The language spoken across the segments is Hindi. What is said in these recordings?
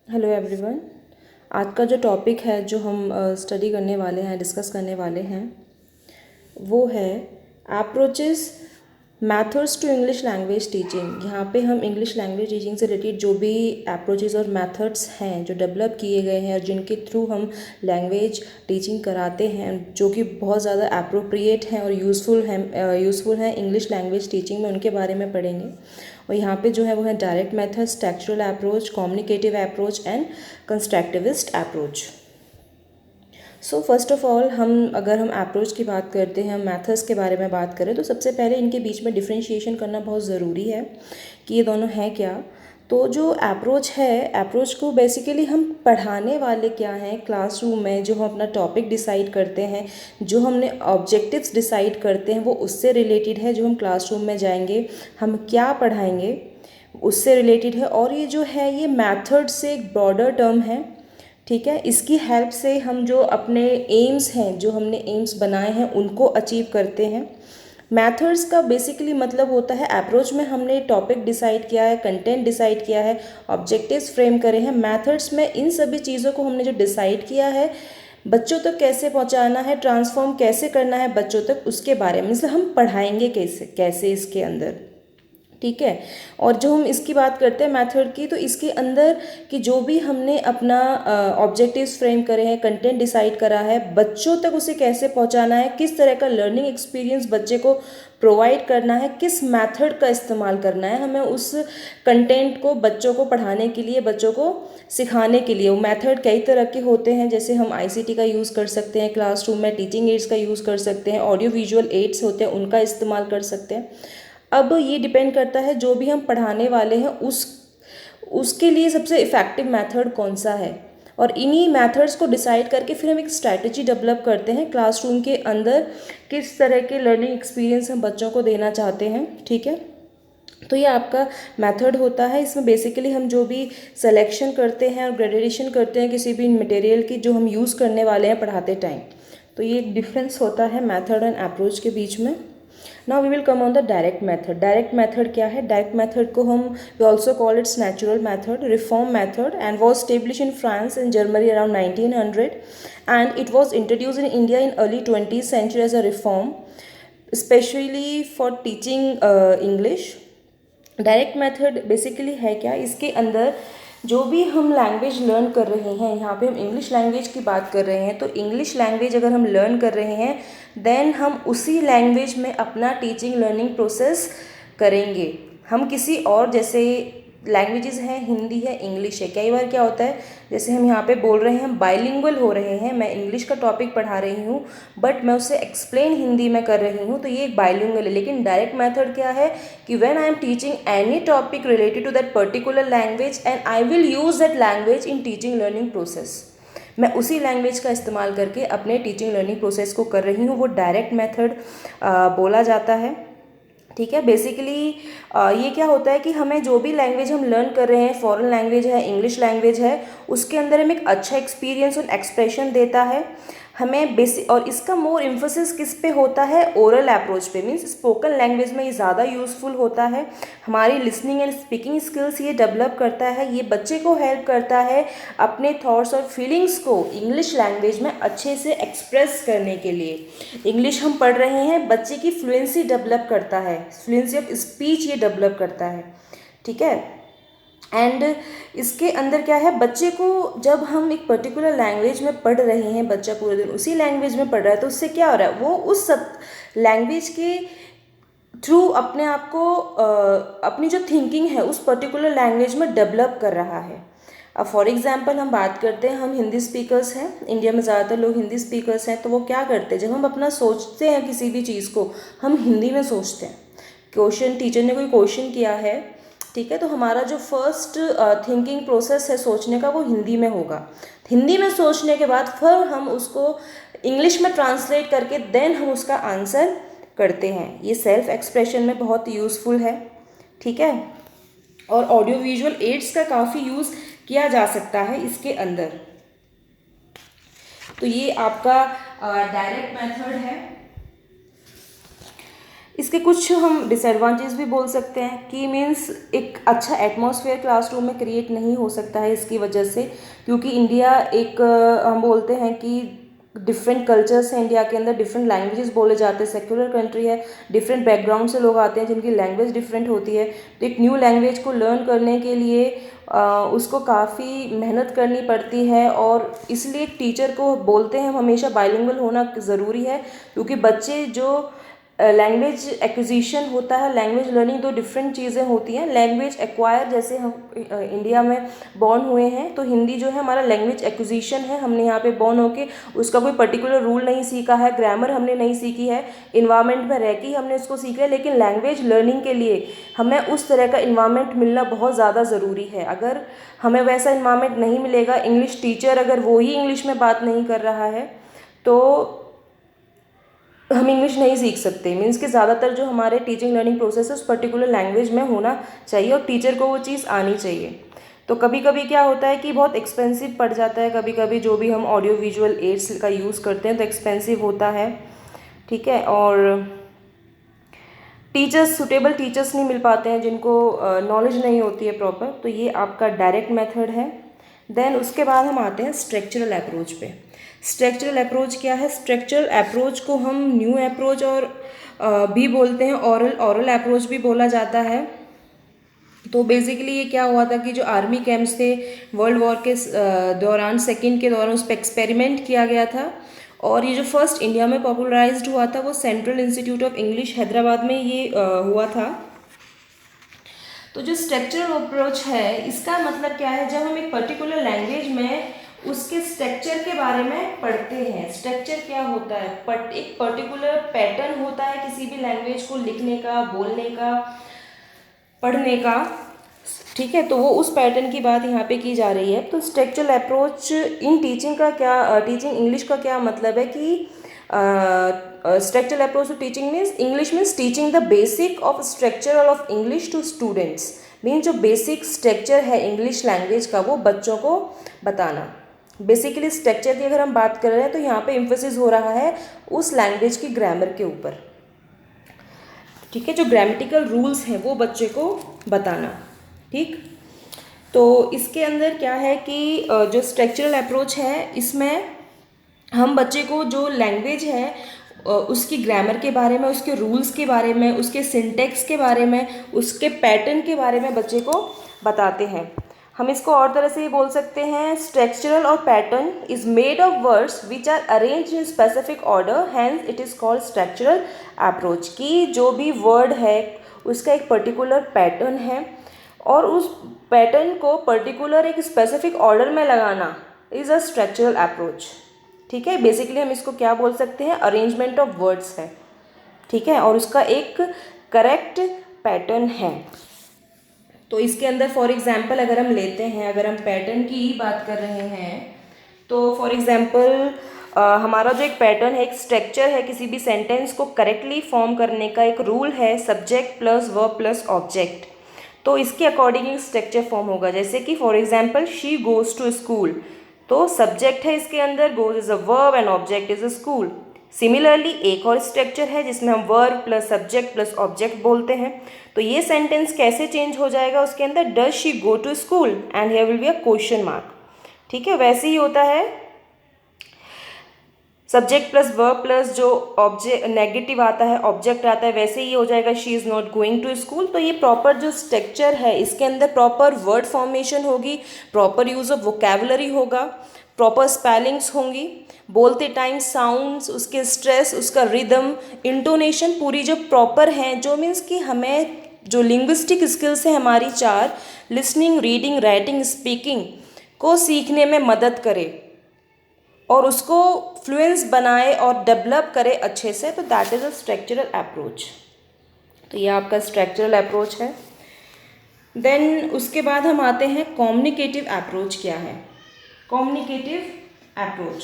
Hello everyone. आज का जो टॉपिक है जो हम स्टडी करने वाले हैं, डिस्कस करने वाले हैं, वो है approaches methods to English language teaching. यहाँ पे हम इंग्लिश लैंग्वेज टीचिंग से रिलेटेड जो भी अप्रोचेस और मेथड्स हैं जो डेवलप किए गए हैं और जिनके थ्रू हम लैंग्वेज टीचिंग कराते हैं, जो कि बहुत ज़्यादा अप्रोप्रिएट हैं और यूज़फुल हैं इंग्लिश लैंग्वेज टीचिंग में, उनके बारे में पढ़ेंगे। और यहाँ पे जो है वो है direct methods, textual approach, communicative approach and constructivist approach. So first of all अगर हम अप्रोच की बात करते हैं, हम मेथड्स के बारे में बात करें, तो सबसे पहले इनके बीच में डिफ्रेंशिएशन करना बहुत ज़रूरी है कि ये दोनों हैं क्या। तो जो अप्रोच है, अप्रोच को बेसिकली हम पढ़ाने वाले क्या हैं क्लासरूम में, जो हम अपना टॉपिक डिसाइड करते हैं, जो हमने ऑब्जेक्टिव्स डिसाइड करते हैं, वो उससे रिलेटेड है। जो हम क्लासरूम में जाएंगे, हम क्या पढ़ाएंगे, उससे रिलेटेड है। और ये जो है ये मैथड से एक ब्रॉडर टर्म है, ठीक है। इसकी हेल्प से हम जो अपने एम्स हैं, जो हमने एम्स बनाए हैं, उनको अचीव करते हैं। मैथड्स का बेसिकली मतलब होता है, अप्रोच में हमने टॉपिक डिसाइड किया है, कंटेंट डिसाइड किया है, ऑब्जेक्टिव्स फ्रेम करे हैं। मैथड्स में इन सभी चीज़ों को हमने जो डिसाइड किया है, बच्चों तक कैसे पहुंचाना है, ट्रांसफॉर्म कैसे करना है बच्चों तक, उसके बारे में मतलब हम पढ़ाएंगे कैसे कैसे इसके अंदर, ठीक है। और जो हम इसकी बात करते हैं मेथड की, तो इसके अंदर कि जो भी हमने अपना ऑब्जेक्टिव्स फ्रेम करे हैं, कंटेंट डिसाइड करा है, बच्चों तक उसे कैसे पहुंचाना है, किस तरह का लर्निंग एक्सपीरियंस बच्चे को प्रोवाइड करना है, किस मेथड का इस्तेमाल करना है हमें उस कंटेंट को बच्चों को पढ़ाने के लिए, बच्चों को सिखाने के लिए। वो मेथड कई तरह के होते हैं, जैसे हम आईसीटी का यूज़ कर सकते हैं क्लासरूम में, टीचिंग एड्स का यूज़ कर सकते हैं, ऑडियो विजुअल एड्स होते हैं उनका इस्तेमाल कर सकते हैं। अब ये डिपेंड करता है जो भी हम पढ़ाने वाले हैं उसके लिए सबसे इफ़ेक्टिव मेथड कौन सा है, और इन्हीं मेथड्स को डिसाइड करके फिर हम एक स्ट्रैटेजी डेवलप करते हैं क्लासरूम के अंदर, किस तरह के लर्निंग एक्सपीरियंस हम बच्चों को देना चाहते हैं, ठीक है। तो ये आपका मेथड होता है। इसमें बेसिकली हम जो भी सिलेक्शन करते हैं और ग्रेडेशन करते हैं किसी भी मटेरियल की जो हम यूज़ करने वाले हैं पढ़ाते टाइम, तो ये एक डिफरेंस होता है मेथड एंड अप्रोच के बीच में। Now we will come on the direct method. Direct method क्या है? डायरेक्ट मेथड को हम we also call its natural method, reform method, and was establish in France and Germany around 1900, and it was introduce in India in early 20th century as a reform, specially for teaching English. Direct method basically है क्या? इसके अंदर जो भी हम लैंग्वेज लर्न कर रहे हैं, यहाँ पे हम इंग्लिश लैंग्वेज की बात कर रहे हैं, तो इंग्लिश लैंग्वेज अगर हम लर्न कर रहे हैं, देन हम उसी लैंग्वेज में अपना टीचिंग लर्निंग प्रोसेस करेंगे। हम किसी और, जैसे लैंग्वेजेस हैं, हिंदी है, इंग्लिश है, कई बार क्या होता है, जैसे हम यहाँ पे बोल रहे हैं, हम बाइलिंगुअल हो रहे हैं, मैं इंग्लिश का टॉपिक पढ़ा रही हूँ बट मैं उसे एक्सप्लेन हिंदी में कर रही हूँ, तो ये एक बाइलिंगुअल है। लेकिन डायरेक्ट मेथड क्या है कि when I am teaching any topic related to that particular language and I will use that language in teaching learning process, मैं उसी लैंग्वेज का इस्तेमाल करके अपने टीचिंग लर्निंग प्रोसेस को कर रही हूँ, वो डायरेक्ट मेथड बोला जाता है, ठीक है। बेसिकली ये क्या होता है कि हमें जो भी लैंग्वेज हम लर्न कर रहे हैं, फॉरेन लैंग्वेज है, इंग्लिश लैंग्वेज है, उसके अंदर हमें एक अच्छा एक्सपीरियंस और एक्सप्रेशन देता है हमें बेसिक। और इसका मोर इम्फोसिस किस पे होता है? ओरल अप्रोच पे, मीन्स स्पोकन लैंग्वेज में ये ज़्यादा यूज़फुल होता है। हमारी लिसनिंग एंड स्पीकिंग स्किल्स ये डेवलप करता है, ये बच्चे को हेल्प करता है अपने थॉट्स और फीलिंग्स को इंग्लिश लैंग्वेज में अच्छे से एक्सप्रेस करने के लिए। इंग्लिश हम पढ़ रहे हैं, बच्चे की फ्लुएंसी डेवलप करता है, फ्लुएंसी ऑफ स्पीच ये डेवलप करता है, ठीक है। एंड इसके अंदर क्या है, बच्चे को जब हम एक पर्टिकुलर लैंग्वेज में पढ़ रहे हैं, बच्चा पूरे दिन उसी लैंग्वेज में पढ़ रहा है, तो उससे क्या हो रहा है, वो उस सब लैंग्वेज के थ्रू अपने आप को अपनी जो थिंकिंग है उस पर्टिकुलर लैंग्वेज में डेवलप कर रहा है। अब फॉर एग्जांपल हम बात करते हैं, हम हिंदी स्पीकर्स हैं, इंडिया में ज़्यादातर लोग हिंदी स्पीकर्स हैं, तो वो क्या करते हैं, जब हम अपना सोचते हैं किसी भी चीज़ को, हम हिंदी में सोचते हैं। क्वेश्चन, टीचर ने कोई क्वेश्चन किया है, ठीक है, तो हमारा जो फर्स्ट थिंकिंग प्रोसेस है सोचने का, वो हिंदी में होगा। हिंदी में सोचने के बाद फिर हम उसको इंग्लिश में ट्रांसलेट करके देन हम उसका आंसर करते हैं। ये सेल्फ एक्सप्रेशन में बहुत यूज़फुल है, ठीक है। और ऑडियो विजुअल एड्स का काफ़ी यूज़ किया जा सकता है इसके अंदर। तो ये आपका डायरेक्ट मेथड है। इसके कुछ हम डिसएडवांटेज भी बोल सकते हैं कि मीन्स एक अच्छा एटमॉस्फेयर क्लासरूम में क्रिएट नहीं हो सकता है इसकी वजह से, क्योंकि इंडिया एक हम बोलते हैं कि डिफरेंट कल्चर्स हैं इंडिया के अंदर, डिफरेंट लैंग्वेजेस बोले जाते हैं, सेक्युलर कंट्री है, डिफरेंट बैकग्राउंड से लोग आते हैं जिनकी लैंग्वेज डिफरेंट होती है। तो एक न्यू लैंग्वेज को लर्न करने के लिए उसको काफ़ी मेहनत करनी पड़ती है, और इसलिए एक टीचर को बोलते हैं हमेशा बाइलिंगुअल होना ज़रूरी है, क्योंकि बच्चे जो लैंग्वेज एक्विजिशन होता है, लैंग्वेज लर्निंग, दो डिफरेंट चीज़ें होती हैं। लैंग्वेज एक्वायर, जैसे हम इंडिया में बॉर्न हुए हैं तो हिंदी जो है हमारा लैंग्वेज एक्विजिशन है, हमने यहाँ पे बॉर्न होके उसका कोई पर्टिकुलर रूल नहीं सीखा है, ग्रामर हमने नहीं सीखी है, इन्वायरमेंट में रह के ही हमने उसको सीखा है। लेकिन लैंग्वेज लर्निंग के लिए हमें उस तरह का इन्वायरमेंट मिलना बहुत ज़्यादा ज़रूरी है। अगर हमें वैसा इन्वायरमेंट नहीं मिलेगा, इंग्लिश टीचर अगर वो ही इंग्लिश में बात नहीं कर रहा है तो हम इंग्लिश नहीं सीख सकते। मीन्स कि ज़्यादातर जो हमारे टीचिंग लर्निंग प्रोसेस है उस पर्टिकुलर लैंग्वेज में होना चाहिए और टीचर को वो चीज़ आनी चाहिए। तो कभी कभी क्या होता है कि बहुत एक्सपेंसिव पड़ जाता है, कभी कभी जो भी हम ऑडियो विजुअल एड्स का यूज़ करते हैं तो एक्सपेंसिव होता है, ठीक है। और टीचर्स, सुटेबल टीचर्स नहीं मिल पाते हैं जिनको नॉलेज नहीं होती है प्रॉपर, तो ये आपका डायरेक्ट मेथड है। देन उसके बाद हम आते हैं स्ट्रक्चरल अप्रोच पे। स्ट्रक्चरल अप्रोच क्या है? स्ट्रक्चरल अप्रोच को हम न्यू अप्रोच और भी बोलते हैं, ऑरल अप्रोच भी बोला जाता है। तो बेसिकली ये क्या हुआ था कि जो आर्मी कैंप्स थे वर्ल्ड वॉर के दौरान, सेकेंड के दौरान, उस पर एक्सपेरिमेंट किया गया था, और ये जो फर्स्ट इंडिया में पॉपुलराइज्ड हुआ था वो central institute of English Hyderabad में ये हुआ था। तो जो स्ट्रक्चरल अप्रोच है इसका मतलब क्या है? जब हम एक पर्टिकुलर लैंग्वेज में उसके स्ट्रक्चर के बारे में पढ़ते हैं। स्ट्रक्चर क्या होता है? एक पर्टिकुलर पैटर्न होता है किसी भी लैंग्वेज को लिखने का, बोलने का, पढ़ने का, ठीक है। तो वो उस पैटर्न की बात यहाँ पे की जा रही है। तो स्ट्रक्चरल अप्रोच इन टीचिंग का क्या, टीचिंग इंग्लिश का क्या मतलब है कि structural approach to teaching means, English means teaching the basic of structure of English to students. Mean जो बेसिक स्ट्रक्चर है इंग्लिश लैंग्वेज का वो बच्चों को बताना। बेसिकली स्ट्रक्चर की अगर हम बात कर रहे हैं तो यहाँ पे एम्फेसिस हो रहा है उस लैंग्वेज की ग्रामर के ऊपर, ठीक है। जो ग्रामेटिकल रूल्स हैं वो बच्चे को बताना, ठीक। तो इसके अंदर क्या है कि जो स्ट्रक्चरल अप्रोच है इसमें हम बच्चे को जो लैंग्वेज है उसकी ग्रामर के बारे में, उसके रूल्स के बारे में, उसके सिंटेक्स के बारे में, उसके पैटर्न के बारे में बच्चे को बताते हैं। हम इसको और तरह से ये बोल सकते हैं, स्ट्रक्चरल और pattern is made of words which are arrange in specific order, hence it is called structural approach. कि जो भी वर्ड है उसका एक पर्टिकुलर पैटर्न है और उस पैटर्न को पर्टिकुलर एक स्पेसिफिक ऑर्डर में लगाना इज़ अ स्ट्रक्चरल अप्रोच, ठीक है। बेसिकली हम इसको क्या बोल सकते हैं? अरेंजमेंट ऑफ वर्ड्स है, ठीक है, और उसका एक करेक्ट पैटर्न है। तो इसके अंदर फॉर एग्जांपल अगर हम लेते हैं, अगर हम पैटर्न की ही बात कर रहे हैं तो फॉर एग्जांपल हमारा जो एक पैटर्न है, एक स्ट्रक्चर है किसी भी सेंटेंस को करेक्टली फॉर्म करने का, एक रूल है subject plus verb plus object. तो इसके अकॉर्डिंग एक स्ट्रक्चर फॉर्म होगा। जैसे कि for example she goes to school, तो सब्जेक्ट है इसके अंदर, goes is a verb and object is a school. Similarly एक और स्ट्रक्चर है जिसमें हम verb plus subject plus object बोलते हैं। तो ये सेंटेंस कैसे चेंज हो जाएगा? उसके अंदर does she go to school and here will be a question mark, ठीक है। वैसे ही होता है सब्जेक्ट प्लस वर्ब प्लस जो ऑब्जेक्ट नेगेटिव आता है, ऑब्जेक्ट आता है, वैसे ही हो जाएगा she is not going to school. तो ये प्रॉपर जो स्ट्रक्चर है इसके अंदर प्रॉपर वर्ड फॉर्मेशन होगी, प्रॉपर यूज़ ऑफ वोकेबलरी होगा, प्रॉपर स्पेलिंग्स होंगी, बोलते टाइम साउंड्स, उसके स्ट्रेस, उसका रिदम, इंटोनेशन पूरी जो प्रॉपर हैं, जो मीन्स कि हमें जो लिंग्विस्टिक स्किल्स हैं हमारी 4, लिसनिंग, रीडिंग, राइटिंग, स्पीकिंग को सीखने में मदद करे और उसको फ्लुएंस बनाए और डेवलप करे अच्छे से। तो that is a structural approach. तो ये आपका स्ट्रक्चरल अप्रोच है। देन उसके बाद हम आते हैं कम्युनिकेटिव अप्रोच क्या है। कम्युनिकेटिव अप्रोच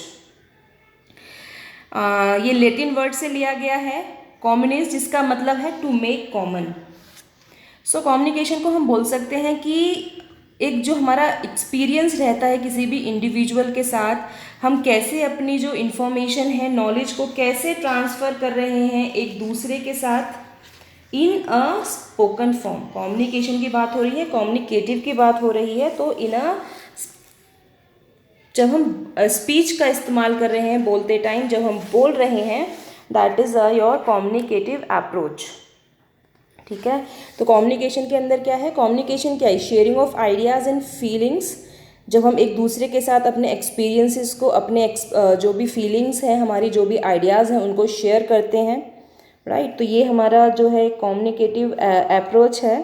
ये लैटिन वर्ड से लिया गया है कम्युनिस, जिसका मतलब है to make common. So communication को हम बोल सकते हैं कि एक जो हमारा एक्सपीरियंस रहता है किसी भी इंडिविजुअल के साथ, हम कैसे अपनी जो इन्फॉर्मेशन है, नॉलेज को कैसे ट्रांसफ़र कर रहे हैं एक दूसरे के साथ, इन अ स्पोकन फॉर्म, कम्युनिकेशन की बात हो रही है, कम्युनिकेटिव की बात हो रही है, तो इन अ, जब हम स्पीच का इस्तेमाल कर रहे हैं बोलते टाइम, जब हम बोल रहे हैं, that is your communicative approach. ठीक है, तो कम्युनिकेशन के अंदर क्या है, कम्युनिकेशन क्या है, sharing of ideas and feelings. जब हम एक दूसरे के साथ अपने एक्सपीरियंसेस को, अपने जो भी फीलिंग्स हैं हमारी, जो भी आइडियाज़ हैं उनको शेयर करते हैं, राइट। तो ये हमारा जो है कम्युनिकेटिव अप्रोच है।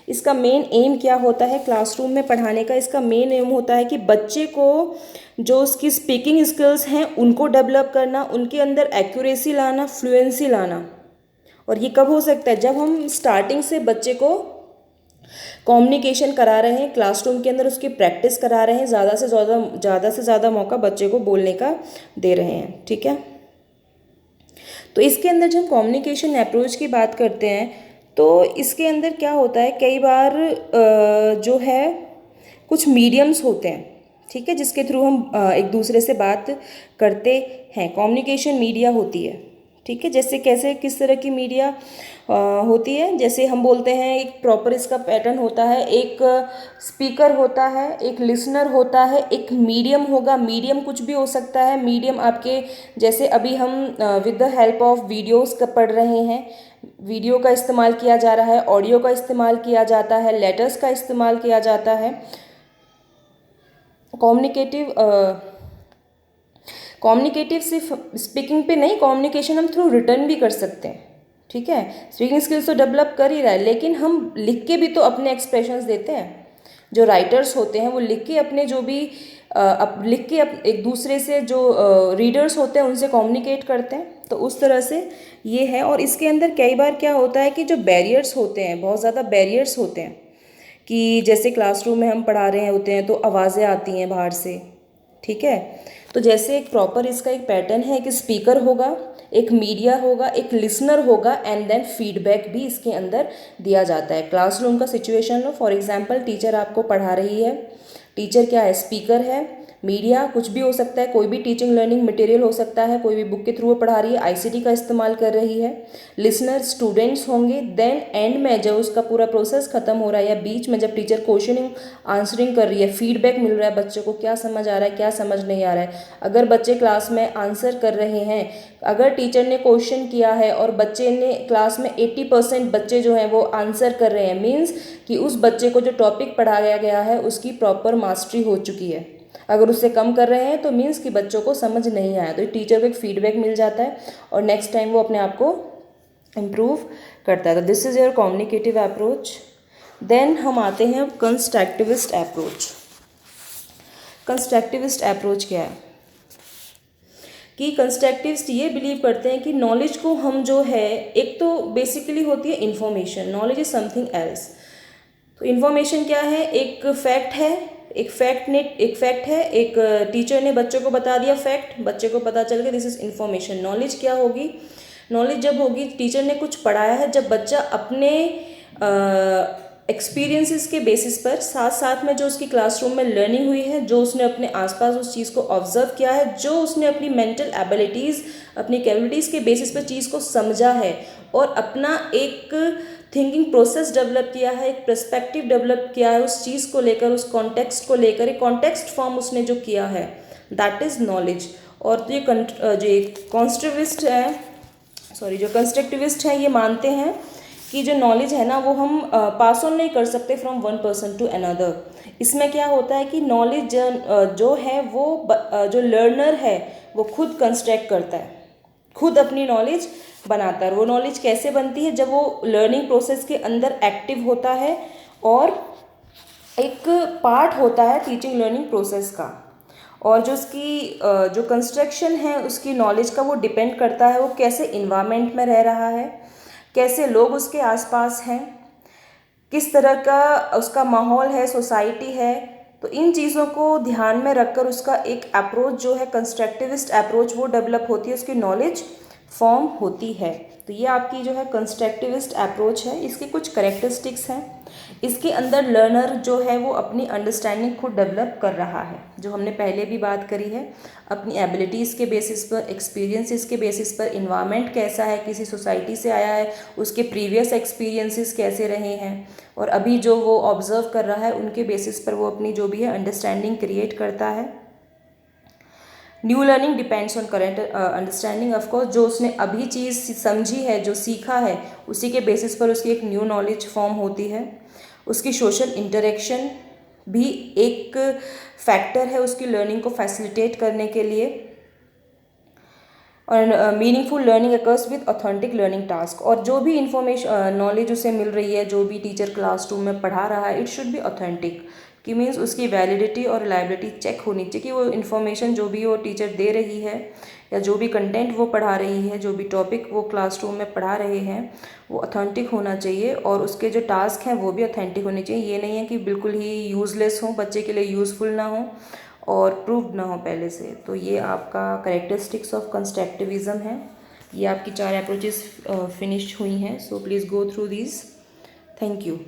इसका मेन एम क्या होता है क्लासरूम में पढ़ाने का, इसका मेन एम होता है कि बच्चे को जो उसकी स्पीकिंग स्किल्स हैं उनको डेवलप करना, उनके अंदर एक्यूरेसी लाना, फ्लुएंसी लाना। और ये कब हो सकता है, जब हम स्टार्टिंग से बच्चे को कम्युनिकेशन करा रहे हैं क्लासरूम के अंदर, उसकी प्रैक्टिस करा रहे हैं, ज़्यादा से ज़्यादा मौका बच्चे को बोलने का दे रहे हैं। ठीक है, तो इसके अंदर जब हम कम्युनिकेशन अप्रोच की बात करते हैं तो इसके अंदर क्या होता है, कई बार जो है कुछ मीडियम्स होते हैं, ठीक है, जिसके थ्रू हम एक दूसरे से बात करते हैं। कम्युनिकेशन मीडिया होती है, ठीक है, जैसे कैसे किस तरह की मीडिया होती है, जैसे हम बोलते हैं एक प्रॉपर इसका पैटर्न होता है, एक स्पीकर होता है, एक लिसनर होता है, एक मीडियम होगा। मीडियम कुछ भी हो सकता है, मीडियम आपके, जैसे अभी हम with the help of videos का पढ़ रहे हैं, वीडियो का इस्तेमाल किया जा रहा है, ऑडियो का इस्तेमाल किया जाता है, लेटर्स का इस्तेमाल किया जाता है। कम्युनिकेटिव सिर्फ स्पीकिंग पे नहीं, कम्युनिकेशन हम थ्रू रिटर्न भी कर सकते हैं। ठीक है, स्पीकिंग स्किल्स तो डेवलप कर ही रहा है, लेकिन हम लिख के भी तो अपने एक्सप्रेशंस देते हैं। जो राइटर्स होते हैं वो लिख के अपने जो भी लिख के एक दूसरे से जो रीडर्स होते हैं उनसे कम्युनिकेट करते हैं, तो उस तरह से ये है। और इसके अंदर कई बार क्या होता है कि जो बैरियर्स होते हैं, बहुत ज़्यादा बैरियर्स होते हैं, कि जैसे क्लासरूम में हम पढ़ा रहे होते हैं तो आवाज़ें आती हैं बाहर से। ठीक है, तो जैसे एक प्रॉपर इसका एक पैटर्न है कि स्पीकर होगा, एक मीडिया होगा, एक लिसनर होगा, एंड देन फीडबैक भी इसके अंदर दिया जाता है। क्लासरूम का situation low, for example teacher आपको पढ़ा रही है, टीचर क्या है, स्पीकर है, मीडिया कुछ भी हो सकता है, कोई भी टीचिंग लर्निंग मटेरियल हो सकता है, कोई भी बुक के थ्रू पढ़ा रही है, आईसीटी का इस्तेमाल कर रही है। लिसनर स्टूडेंट्स होंगे, देन एंड में जब उसका पूरा प्रोसेस खत्म हो रहा है या बीच में जब टीचर क्वेश्चनिंग आंसरिंग कर रही है, फीडबैक मिल रहा है बच्चे को, क्या समझ आ रहा है, क्या समझ नहीं आ रहा है। अगर बच्चे क्लास में आंसर कर रहे हैं, अगर टीचर ने क्वेश्चन किया है और बच्चे ने क्लास में 80% बच्चे जो हैं वो आंसर कर रहे हैं, मीन्स कि उस बच्चे को जो टॉपिक पढ़ाया गया है उसकी प्रॉपर मास्टरी हो चुकी है। अगर उससे कम कर रहे हैं तो मीन्स कि बच्चों को समझ नहीं आया, तो टीचर को एक फीडबैक मिल जाता है और नेक्स्ट टाइम वो अपने आप को इम्प्रूव करता है। तो this is your communicative approach. Then हम आते हैं कंस्ट्रक्टिविस्ट अप्रोच। कंस्ट्रक्टिविस्ट अप्रोच क्या है कि कंस्ट्रक्टिविस्ट ये बिलीव करते हैं कि नॉलेज को हम जो है, एक तो बेसिकली होती है information, knowledge is something else. तो इन्फॉर्मेशन क्या है, एक फैक्ट है, एक फैक्ट है, एक टीचर ने बच्चों को बता दिया फैक्ट, बच्चे को पता चल गया, दिस इज इन्फॉर्मेशन। नॉलेज क्या होगी, नॉलेज जब होगी टीचर ने कुछ पढ़ाया है, जब बच्चा अपने एक्सपीरियंसेस के बेसिस पर, साथ साथ में जो उसकी क्लासरूम में लर्निंग हुई है, जो उसने अपने आसपास उस चीज़ को ऑब्जर्व किया है, जो उसने अपनी मेंटल एबिलिटीज़, अपनी कैपेबिलिटीज़ के बेसिस पर चीज़ को समझा है और अपना एक थिंकिंग प्रोसेस डेवलप किया है, एक पर्सपेक्टिव डेवलप किया है उस चीज़ को लेकर, उस कॉन्टेक्स्ट को लेकर, एक कॉन्टेक्स्ट फॉर्म उसने जो किया है, दैट इज़ नॉलेज। और तो ये जो कंस्ट्रक्टिविस्ट हैं ये मानते हैं कि जो नॉलेज है ना वो हम पास ऑन नहीं कर सकते from one person to another. इसमें क्या होता है कि नॉलेज जो है वो जो लर्नर है वो खुद कंस्ट्रक्ट करता है, खुद अपनी नॉलेज बनाता है। वो नॉलेज कैसे बनती है, जब वो लर्निंग प्रोसेस के अंदर एक्टिव होता है और एक पार्ट होता है टीचिंग लर्निंग प्रोसेस का। और जो उसकी जो कंस्ट्रक्शन है उसकी नॉलेज का, वो डिपेंड करता है वो कैसे इन्वायरमेंट में रह रहा है, कैसे लोग उसके आसपास हैं, किस तरह का उसका माहौल है, सोसाइटी है। तो इन चीज़ों को ध्यान में रखकर उसका एक अप्रोच जो है कंस्ट्रक्टिविस्ट अप्रोच वो डेवलप होती है, उसकी नॉलेज फॉर्म होती है। तो ये आपकी जो है कंस्ट्रक्टिविस्ट अप्रोच है। इसके कुछ करेक्टरिस्टिक्स हैं। इसके अंदर लर्नर जो है वो अपनी अंडरस्टैंडिंग खुद डेवलप कर रहा है, जो हमने पहले भी बात करी है, अपनी एबिलिटीज़ के बेसिस पर, एक्सपीरियंसेस के बेसिस पर, इन्वायरमेंट कैसा है, किसी सोसाइटी से आया है, उसके प्रीवियस एक्सपीरियंसेस कैसे रहे हैं, और अभी जो वो ऑब्जर्व कर रहा है उनके बेसिस पर वो अपनी जो भी है अंडरस्टैंडिंग क्रिएट करता है। New learning depends on current understanding. Of course जो उसने अभी चीज़ समझी है, जो सीखा है, उसी के बेसिस पर उसकी एक न्यू नॉलेज फॉर्म होती है। उसकी सोशल इंटरेक्शन भी एक फैक्टर है उसकी लर्निंग को फैसिलिटेट करने के लिए। और meaningful learning occurs with authentic learning task. और जो भी इंफॉर्मेशन नॉलेज उसे मिल रही है, जो भी टीचर क्लासरूम में पढ़ा रहा है, इट शुड बी ऑथेंटिक, कि मीन्स उसकी वैलिडिटी और रिलायबिलिटी चेक होनी चाहिए कि वो इन्फॉर्मेशन जो भी वो टीचर दे रही है या जो भी कंटेंट वो पढ़ा रही है, जो भी टॉपिक वो क्लासरूम में पढ़ा रहे हैं, वो ऑथेंटिक होना चाहिए। और उसके जो टास्क हैं वो भी ऑथेंटिक होने चाहिए। ये नहीं है कि बिल्कुल ही यूज़लेस हो, बच्चे के लिए यूज़फुल ना हो और प्रूव्ड ना हो पहले से। तो ये आपका कैरेक्टरिस्टिक्स ऑफ कंस्ट्रक्टिविज़म है। ये आपकी 4 अप्रोचेस फिनिश हुई हैं। So please go through these. Thank you.